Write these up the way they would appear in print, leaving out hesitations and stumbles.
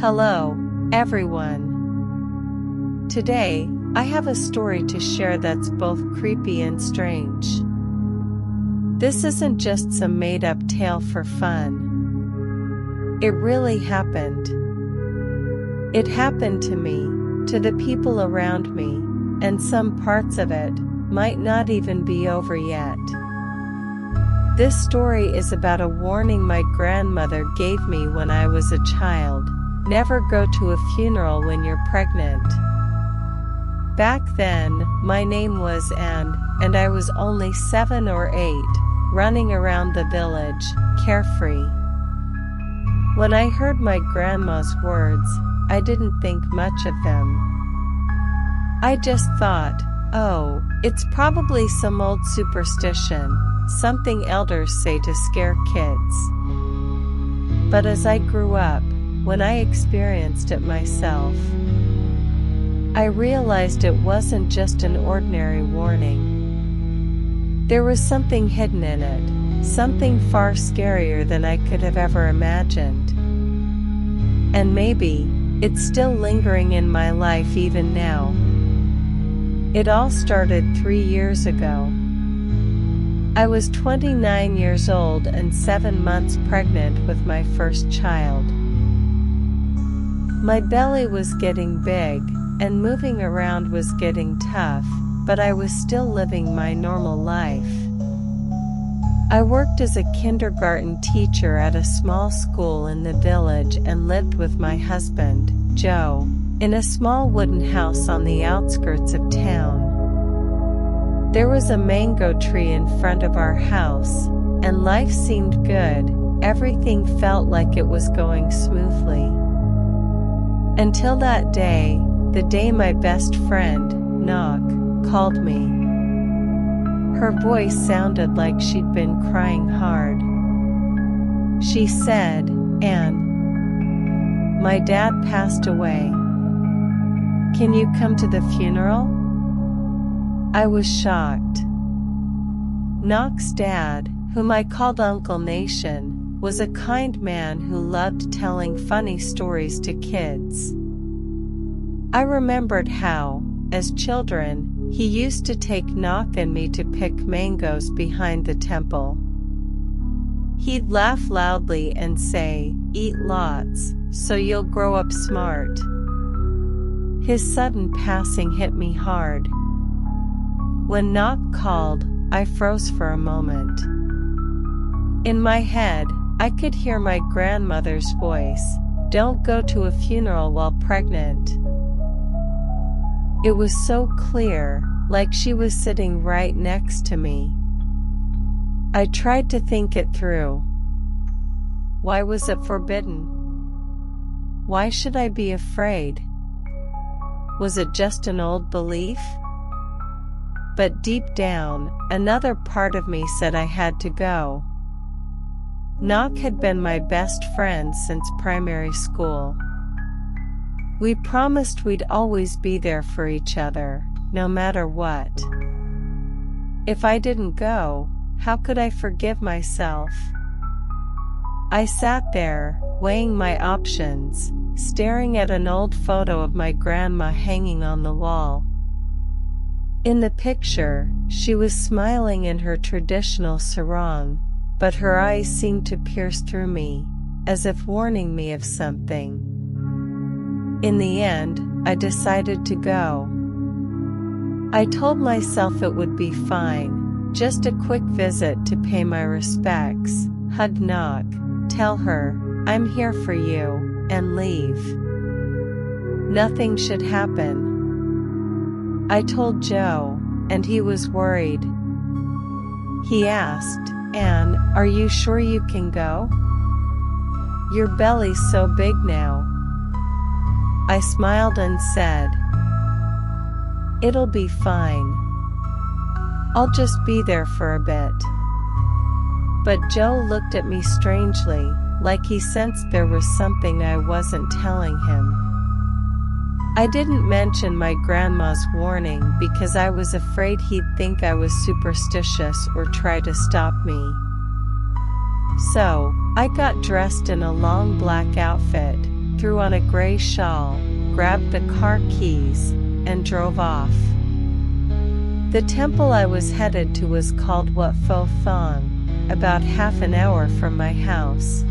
Hello, everyone. Today, I have a story to share that's both creepy and strange. This isn't just some made-up tale for fun. It really happened. It happened to me, to the people around me, and some parts of it might not even be over yet. This story is about a warning my grandmother gave me when I was a child: never go to a funeral when you're pregnant. Back then, my name was Anne, and I was only 7 or 8, running around the village, carefree. When I heard my grandma's words, I didn't think much of them. I just thought, oh, it's probably some old superstition, something elders say to scare kids. But as I grew up, when I experienced it myself, I realized it wasn't just an ordinary warning. There was something hidden in it, something far scarier than I could have ever imagined. And maybe it's still lingering in my life even now. It all started 3 years ago. I was 29 years old and 7 months pregnant with my first child. My belly was getting big, and moving around was getting tough, but I was still living my normal life. I worked as a kindergarten teacher at a small school in the village and lived with my husband, Joe, in a small wooden house on the outskirts of town. There was a mango tree in front of our house, and life seemed good. Everything felt like it was going smoothly. Until that day, the day my best friend, Knock, called me. Her voice sounded like she'd been crying hard. She said, "Anne, my dad passed away. Can you come to the funeral?" I was shocked. Knock's dad, whom I called Uncle Nation, was a kind man who loved telling funny stories to kids. I remembered how, as children, he used to take Knock and me to pick mangoes behind the temple. He'd laugh loudly and say, "Eat lots, so you'll grow up smart." His sudden passing hit me hard. When Knock called, I froze for a moment. In my head, I could hear my grandmother's voice, "Don't go to a funeral while pregnant." It was so clear, like she was sitting right next to me. I tried to think it through. Why was it forbidden? Why should I be afraid? Was it just an old belief? But deep down, another part of me said I had to go. Knock had been my best friend since primary school. We promised we'd always be there for each other, no matter what. If I didn't go, how could I forgive myself? I sat there, weighing my options, staring at an old photo of my grandma hanging on the wall. In the picture, she was smiling in her traditional sarong, but her eyes seemed to pierce through me, as if warning me of something. In the end, I decided to go. I told myself it would be fine, just a quick visit to pay my respects, hug Knock, tell her, "I'm here for you," and leave. Nothing should happen. I told Joe, and he was worried. He asked, "Anne, are you sure you can go? Your belly's so big now." I smiled and said, "It'll be fine. I'll just be there for a bit." But Joe looked at me strangely, like he sensed there was something I wasn't telling him. I didn't mention my grandma's warning because I was afraid he'd think I was superstitious or try to stop me. So, I got dressed in a long black outfit, threw on a gray shawl, grabbed the car keys, and drove off. The temple I was headed to was called Wat Pho Thong, about half an hour from my house.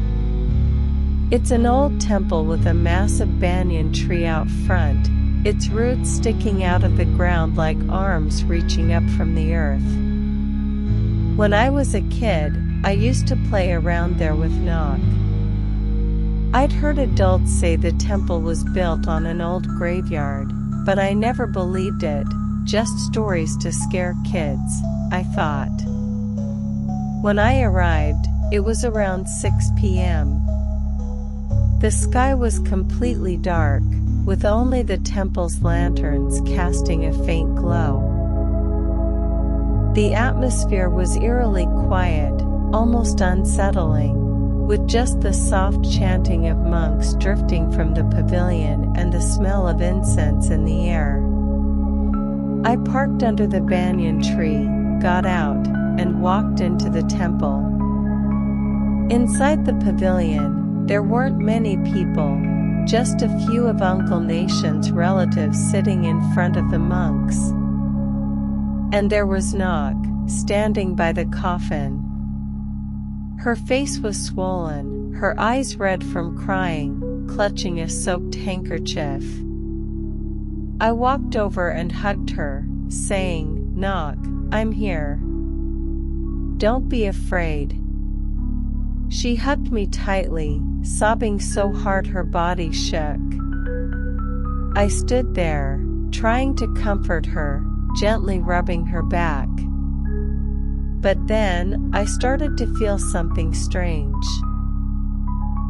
It's an old temple with a massive banyan tree out front, its roots sticking out of the ground like arms reaching up from the earth. When I was a kid, I used to play around there with Nok. I'd heard adults say the temple was built on an old graveyard, but I never believed it, just stories to scare kids, I thought. When I arrived, it was around 6 p.m. The sky was completely dark, with only the temple's lanterns casting a faint glow. The atmosphere was eerily quiet, almost unsettling, with just the soft chanting of monks drifting from the pavilion and the smell of incense in the air. I parked under the banyan tree, got out, and walked into the temple. Inside the pavilion, there weren't many people, just a few of Uncle Nation's relatives sitting in front of the monks. And there was Nok, standing by the coffin. Her face was swollen, her eyes red from crying, clutching a soaked handkerchief. I walked over and hugged her, saying, "Nok, I'm here. Don't be afraid." She hugged me tightly, sobbing so hard her body shook. I stood there, trying to comfort her, gently rubbing her back. But then, I started to feel something strange.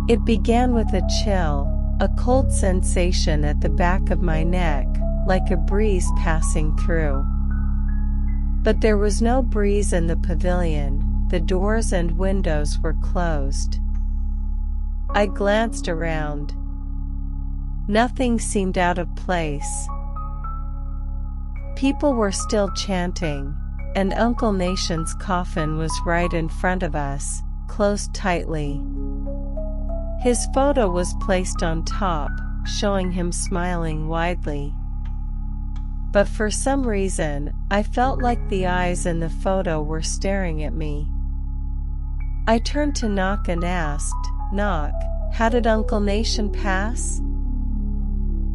It began with a chill, a cold sensation at the back of my neck, like a breeze passing through. But there was no breeze in the pavilion. The doors and windows were closed. I glanced around. Nothing seemed out of place. People were still chanting, and Uncle Nation's coffin was right in front of us, closed tightly. His photo was placed on top, showing him smiling widely. But for some reason, I felt like the eyes in the photo were staring at me. I turned to Nok and asked, "Nok, how did Uncle Nation pass?"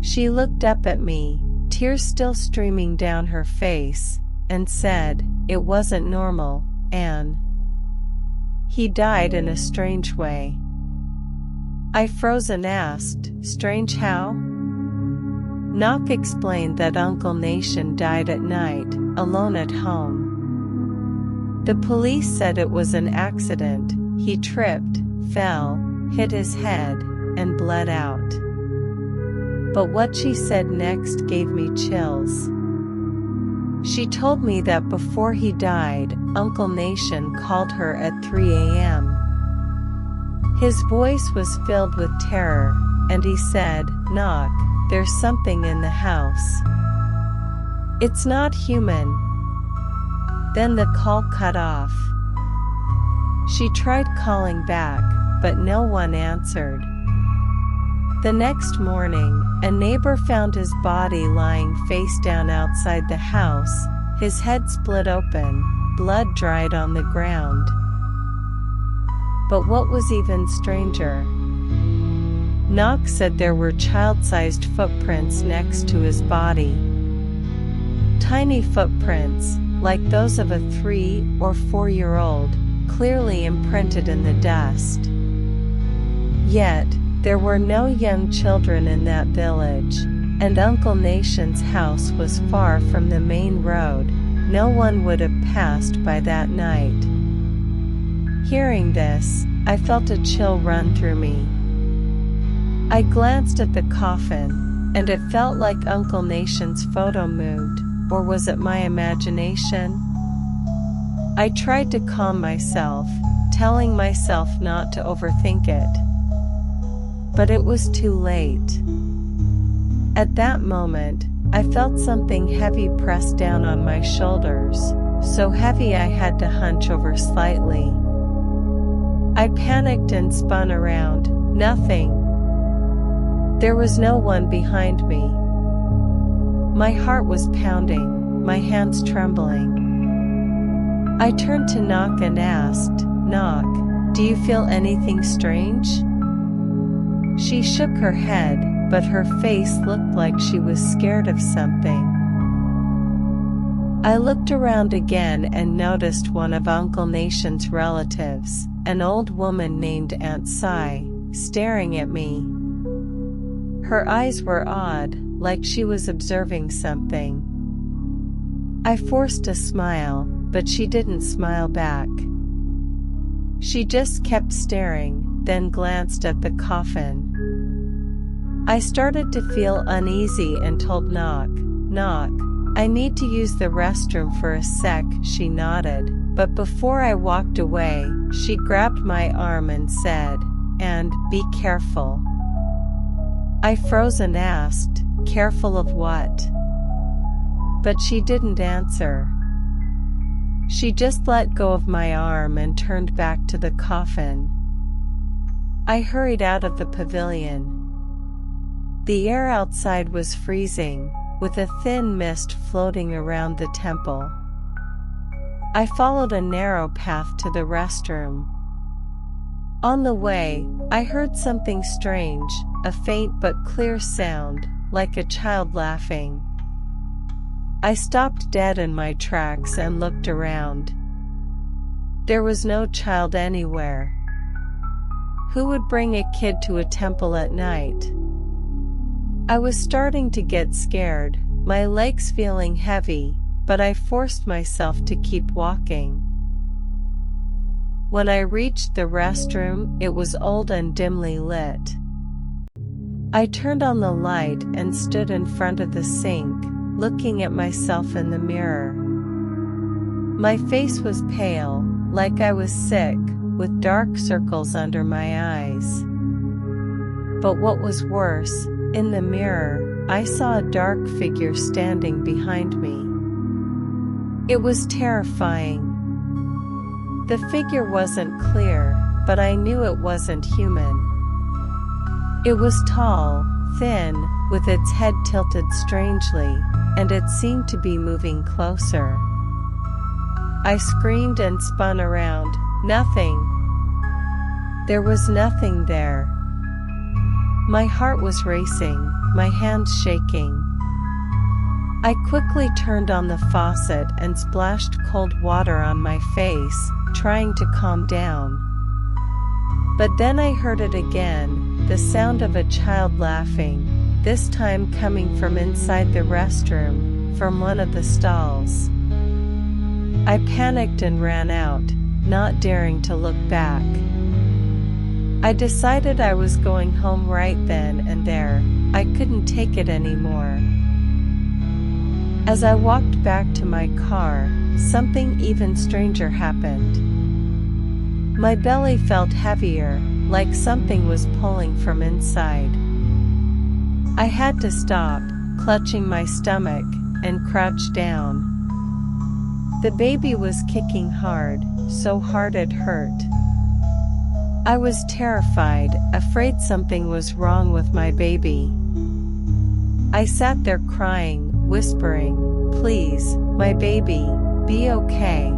She looked up at me, tears still streaming down her face, and said, "It wasn't normal, Anne. He died in a strange way." I froze and asked, "Strange how?" Nok explained that Uncle Nation died at night, alone at home. The police said it was an accident. He tripped, fell, hit his head, and bled out. But what she said next gave me chills. She told me that before he died, Uncle Nation called her at 3 a.m. His voice was filled with terror, and he said, "Nok, there's something in the house. It's not human." Then the call cut off. She tried calling back, but no one answered. The next morning, a neighbor found his body lying face down outside the house, his head split open, blood dried on the ground. But what was even stranger? Nok said there were child-sized footprints next to his body. Tiny footprints, like those of a 3- or 4-year-old, clearly imprinted in the dust. Yet, there were no young children in that village, and Uncle Nation's house was far from the main road. No one would have passed by that night. Hearing this, I felt a chill run through me. I glanced at the coffin, and it felt like Uncle Nation's photo moved, or was it my imagination? I tried to calm myself, telling myself not to overthink it. But it was too late. At that moment, I felt something heavy pressed down on my shoulders, so heavy I had to hunch over slightly. I panicked and spun around. Nothing. There was no one behind me. My heart was pounding, my hands trembling. I turned to Knock and asked, "Knock, do you feel anything strange?" She shook her head, but her face looked like she was scared of something. I looked around again and noticed one of Uncle Nation's relatives, an old woman named Aunt Sai, staring at me. Her eyes were odd, like she was observing something. I forced a smile, but she didn't smile back. She just kept staring, then glanced at the coffin. I started to feel uneasy and told Knock, "Knock, I need to use the restroom for a sec." She nodded, but before I walked away, she grabbed my arm and said, "And be careful." I froze and asked, "Careful of what?" But she didn't answer. She just let go of my arm and turned back to the coffin. I hurried out of the pavilion. The air outside was freezing, with a thin mist floating around the temple. I followed a narrow path to the restroom. On the way, I heard something strange, a faint but clear sound, like a child laughing. I stopped dead in my tracks and looked around. There was no child anywhere. Who would bring a kid to a temple at night? I was starting to get scared, my legs feeling heavy, but I forced myself to keep walking. When I reached the restroom, it was old and dimly lit. I turned on the light and stood in front of the sink, looking at myself in the mirror. My face was pale, like I was sick, with dark circles under my eyes. But what was worse, in the mirror, I saw a dark figure standing behind me. It was terrifying. The figure wasn't clear, but I knew it wasn't human. It was tall, thin, with its head tilted strangely, and it seemed to be moving closer. I screamed and spun around. Nothing. There was nothing there. My heart was racing, my hands shaking. I quickly turned on the faucet and splashed cold water on my face, trying to calm down. But then I heard it again, the sound of a child laughing, this time coming from inside the restroom, from one of the stalls. I panicked and ran out, not daring to look back. I decided I was going home right then and there. I couldn't take it anymore. As I walked back to my car, something even stranger happened. My belly felt heavier, like something was pulling from inside. I had to stop, clutching my stomach, and crouch down. The baby was kicking hard, so hard it hurt. I was terrified, afraid something was wrong with my baby. I sat there crying, whispering, "Please, my baby, be okay."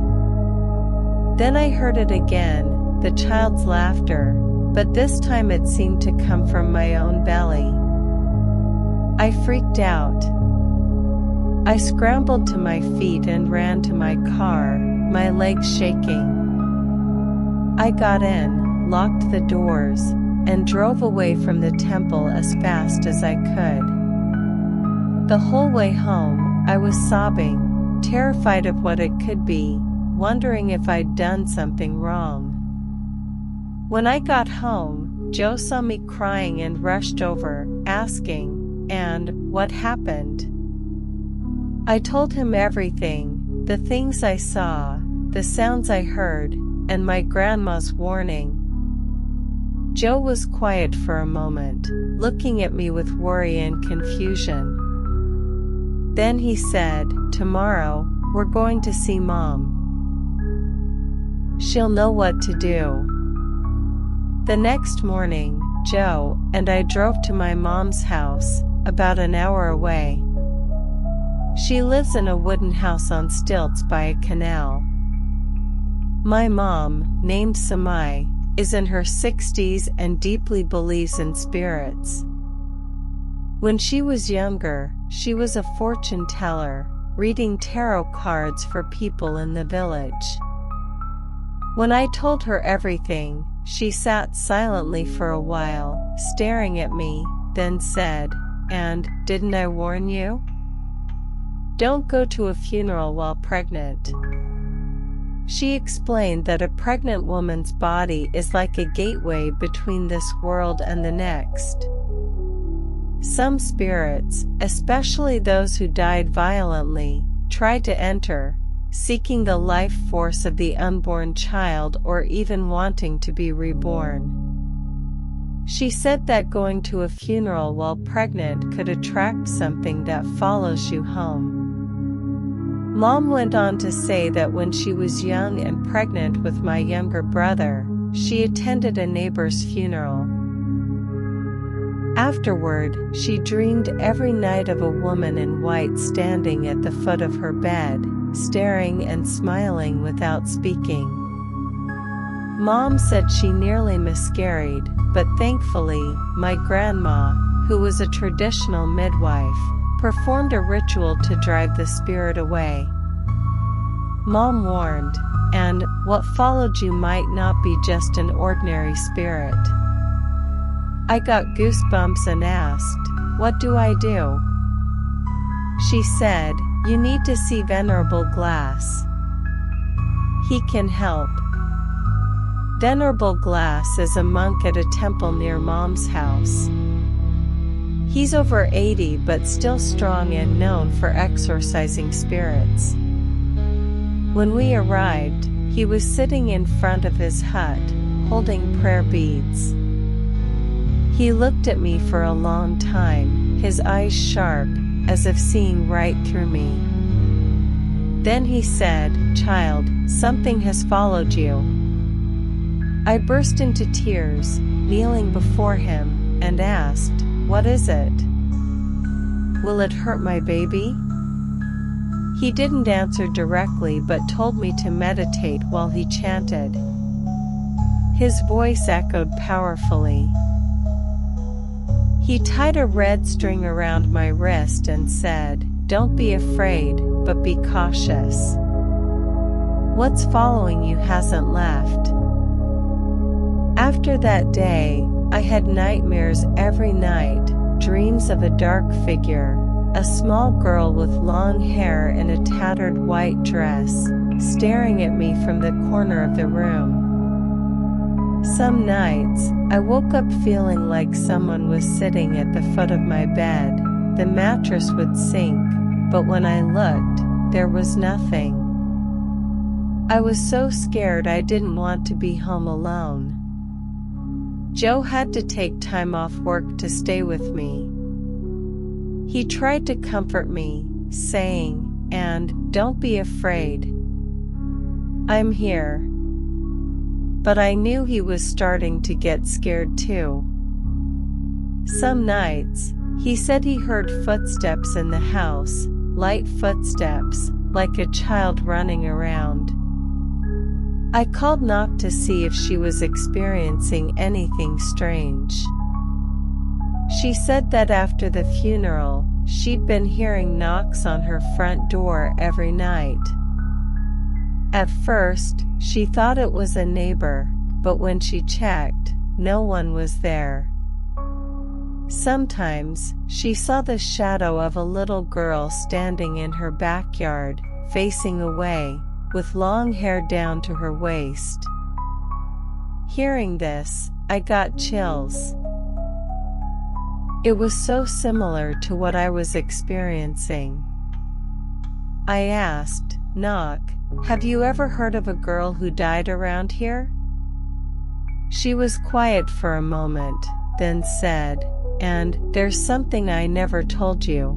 Then I heard it again, the child's laughter, but this time it seemed to come from my own belly. I freaked out. I scrambled to my feet and ran to my car, my legs shaking. I got in, locked the doors, and drove away from the temple as fast as I could. The whole way home, I was sobbing, terrified of what it could be, wondering if I'd done something wrong. When I got home, Joe saw me crying and rushed over, asking, "And what happened?" I told him everything, the things I saw, the sounds I heard, and my grandma's warning. Joe was quiet for a moment, looking at me with worry and confusion. Then he said, "Tomorrow, we're going to see Mom. She'll know what to do." The next morning, Joe, and I drove to my mom's house, about an hour away. She lives in a wooden house on stilts by a canal. My mom, named Samai, is in her 60s and deeply believes in spirits. When she was younger, she was a fortune teller, reading tarot cards for people in the village. When I told her everything, she sat silently for a while, staring at me, then said, "And didn't I warn you? Don't go to a funeral while pregnant." She explained that a pregnant woman's body is like a gateway between this world and the next. Some spirits, especially those who died violently, try to enter, seeking the life force of the unborn child or even wanting to be reborn. She said that going to a funeral while pregnant could attract something that follows you home. Mom went on to say that when she was young and pregnant with my younger brother, she attended a neighbor's funeral. Afterward, she dreamed every night of a woman in white standing at the foot of her bed, staring and smiling without speaking. Mom said she nearly miscarried, but thankfully, my grandma, who was a traditional midwife, performed a ritual to drive the spirit away. Mom warned, "And what followed you might not be just an ordinary spirit." I got goosebumps and asked, "What do I do?" She said, "You need to see Venerable Glass. He can help." Venerable Glass is a monk at a temple near Mom's house. He's over 80 but still strong and known for exorcising spirits. When we arrived, he was sitting in front of his hut, holding prayer beads. He looked at me for a long time, his eyes sharp, as if seeing right through me. Then he said, "Child, something has followed you." I burst into tears, kneeling before him, and asked, "What is it? Will it hurt my baby?" He didn't answer directly but told me to meditate while he chanted. His voice echoed powerfully. He tied a red string around my wrist and said, "Don't be afraid, but be cautious. What's following you hasn't left." After that day, I had nightmares every night, dreams of a dark figure, a small girl with long hair in a tattered white dress, staring at me from the corner of the room. Some nights, I woke up feeling like someone was sitting at the foot of my bed. The mattress would sink, but when I looked, there was nothing. I was so scared I didn't want to be home alone. Joe had to take time off work to stay with me. He tried to comfort me, saying, "And don't be afraid. I'm here." But I knew he was starting to get scared too. Some nights, he said he heard footsteps in the house, light footsteps, like a child running around. I called Knock to see if she was experiencing anything strange. She said that after the funeral, she'd been hearing knocks on her front door every night. At first, she thought it was a neighbor, but when she checked, no one was there. Sometimes, she saw the shadow of a little girl standing in her backyard, facing away, with long hair down to her waist. Hearing this, I got chills. It was so similar to what I was experiencing. I asked, "Knock, have you ever heard of a girl who died around here?" She was quiet for a moment, then said, "And there's something I never told you."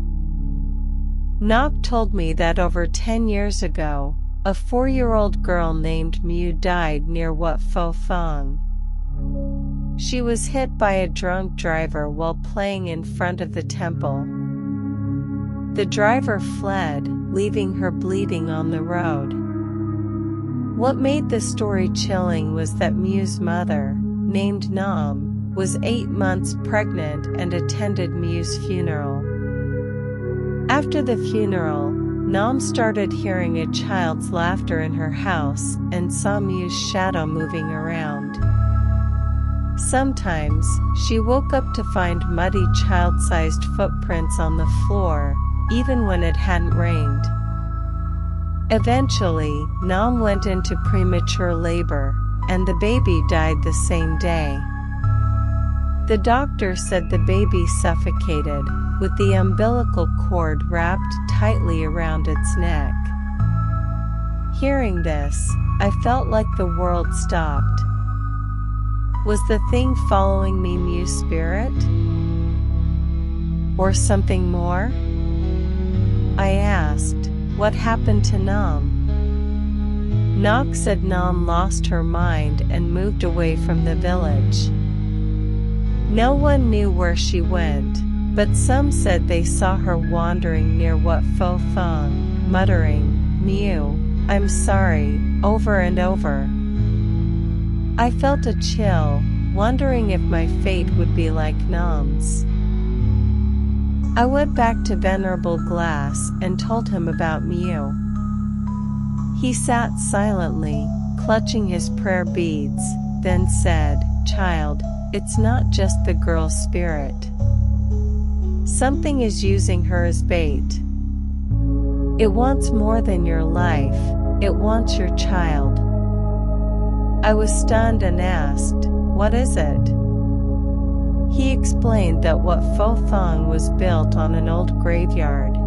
Knock told me that over 10 years ago, a 4-year-old girl named Mew died near Wat Pho Thong. She was hit by a drunk driver while playing in front of the temple. The driver fled, leaving her bleeding on the road. What made the story chilling was that Mew's mother, named Nam, was 8 months pregnant and attended Mew's funeral. After the funeral, Nam started hearing a child's laughter in her house and saw Mew's shadow moving around. Sometimes, she woke up to find muddy child-sized footprints on the floor, even when it hadn't rained. Eventually, Nam went into premature labor, and the baby died the same day. The doctor said the baby suffocated, with the umbilical cord wrapped tightly around its neck. Hearing this, I felt like the world stopped. Was the thing following me Mew's spirit? Or something more? I asked, what happened to Nam? Knox said Nam lost her mind and moved away from the village. No one knew where she went, but some said they saw her wandering near Wat Pho Thong, muttering, "Mew, I'm sorry," over and over. I felt a chill, wondering if my fate would be like Nam's. I went back to Venerable Glass and told him about Mew. He sat silently, clutching his prayer beads, then said, "Child, it's not just the girl's spirit. Something is using her as bait. It wants more than your life, it wants your child." I was stunned and asked, "What is it?" He explained that Wat Pho Thong was built on an old graveyard.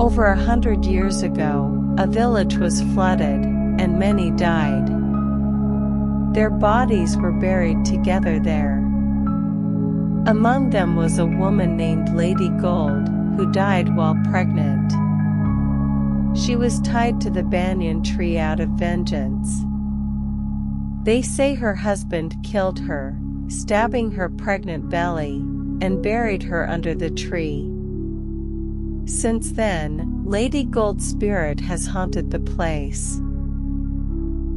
Over 100 years ago, a village was flooded, and many died. Their bodies were buried together there. Among them was a woman named Lady Gold, who died while pregnant. She was tied to the banyan tree out of vengeance. They say her husband killed her, stabbing her pregnant belly, and buried her under the tree. Since then, Lady Gold's spirit has haunted the place.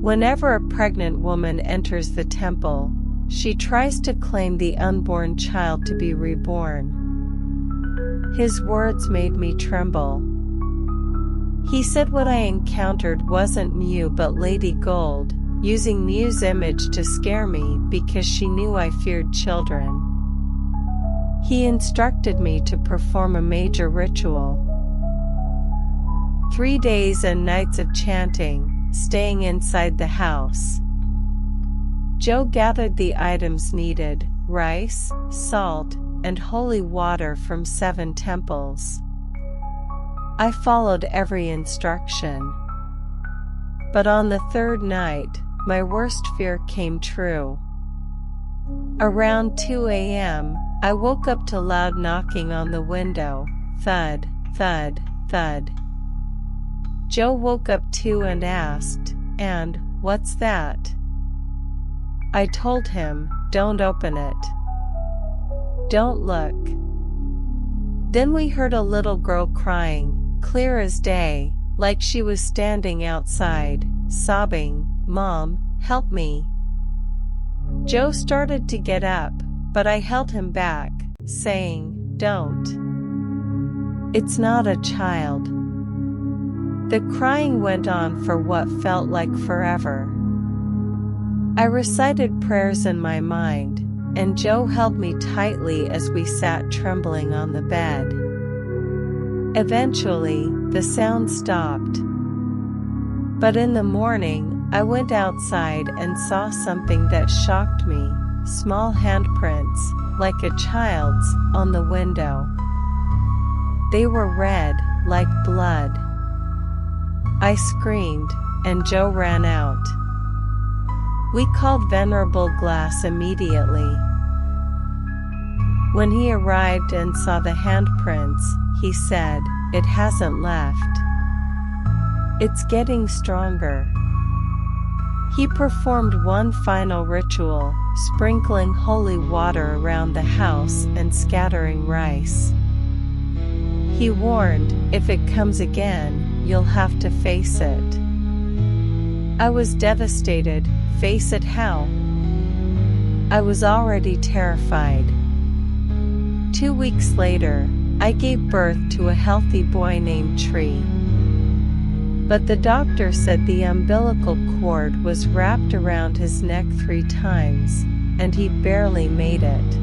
Whenever a pregnant woman enters the temple, she tries to claim the unborn child to be reborn. His words made me tremble. He said what I encountered wasn't Mew but Lady Gold, using Mew's image to scare me because she knew I feared children. He instructed me to perform a major ritual. 3 days and nights of chanting, staying inside the house. Joe gathered the items needed, rice, salt, and holy water from 7 temples. I followed every instruction. But on the 3rd night, my worst fear came true. Around 2 a.m., I woke up to loud knocking on the window, thud, thud, thud. Joe woke up too and asked, "And, what's that?" I told him, "Don't open it. Don't look." Then we heard a little girl crying, clear as day, like she was standing outside, sobbing, "Mom, help me." Joe started to get up, but I held him back, saying, "Don't. It's not a child." The crying went on for what felt like forever. I recited prayers in my mind, and Joe held me tightly as we sat trembling on the bed. Eventually, the sound stopped. But in the morning, I went outside and saw something that shocked me, small handprints, like a child's, on the window. They were red, like blood. I screamed, and Joe ran out. We called Venerable Glass immediately. When he arrived and saw the handprints, he said, "It hasn't left. It's getting stronger." He performed one final ritual, sprinkling holy water around the house and scattering rice. He warned, "If it comes again, you'll have to face it." I was devastated. Face it how? I was already terrified. 2 weeks later, I gave birth to a healthy boy named Tree. But the doctor said the umbilical cord was wrapped around his neck 3 times, and he barely made it.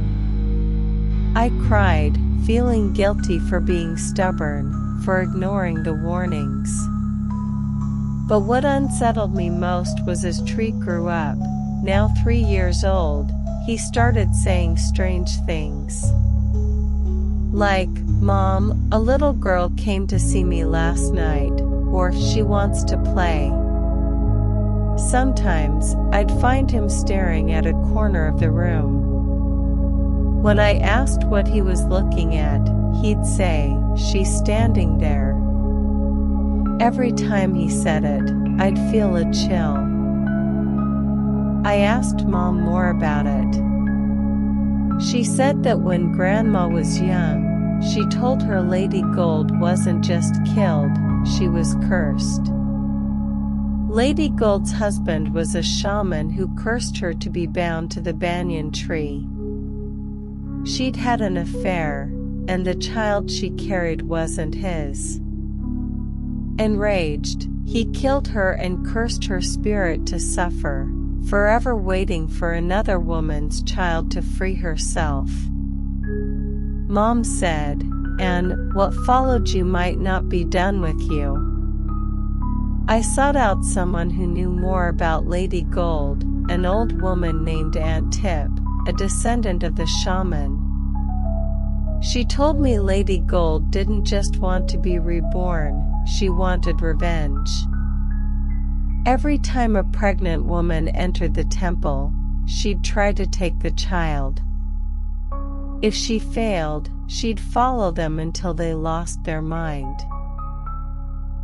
I cried, feeling guilty for being stubborn, for ignoring the warnings. But what unsettled me most was as Tree grew up, now 3 years old, he started saying strange things. Like, "Mom, a little girl came to see me last night," or "She wants to play." Sometimes, I'd find him staring at a corner of the room. When I asked what he was looking at, he'd say, "She's standing there." Every time he said it, I'd feel a chill. I asked Mom more about it. She said that when Grandma was young, she told her Lady Gold wasn't just killed, she was cursed. Lady Gold's husband was a shaman who cursed her to be bound to the banyan tree. She'd had an affair, and the child she carried wasn't his. Enraged, he killed her and cursed her spirit to suffer, forever waiting for another woman's child to free herself. Mom said, "And what followed you might not be done with you." I sought out someone who knew more about Lady Gold, an old woman named Aunt Tip, a descendant of the shaman. She told me Lady Gold didn't just want to be reborn, she wanted revenge. Every time a pregnant woman entered the temple, she'd try to take the child. If she failed, she'd follow them until they lost their mind.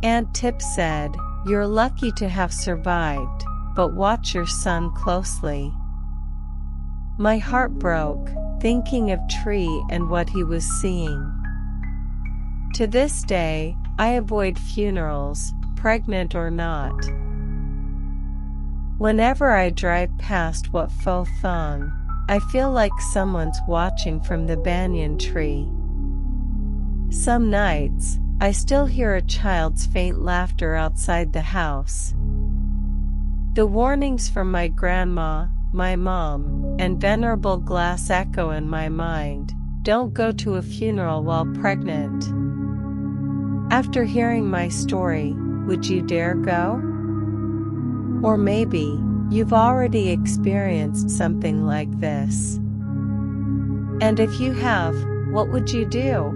Aunt Tip said, "You're lucky to have survived, but watch your son closely." My heart broke, thinking of Tree and what he was seeing. To this day, I avoid funerals, pregnant or not. Whenever I drive past Wat Pho Thong, I feel like someone's watching from the banyan tree. Some nights, I still hear a child's faint laughter outside the house. The warnings from my grandma, my mom, and venerable glass echo in my mind, "Don't go to a funeral while pregnant." After hearing my story, would you dare go? Or maybe, you've already experienced something like this. And if you have, what would you do?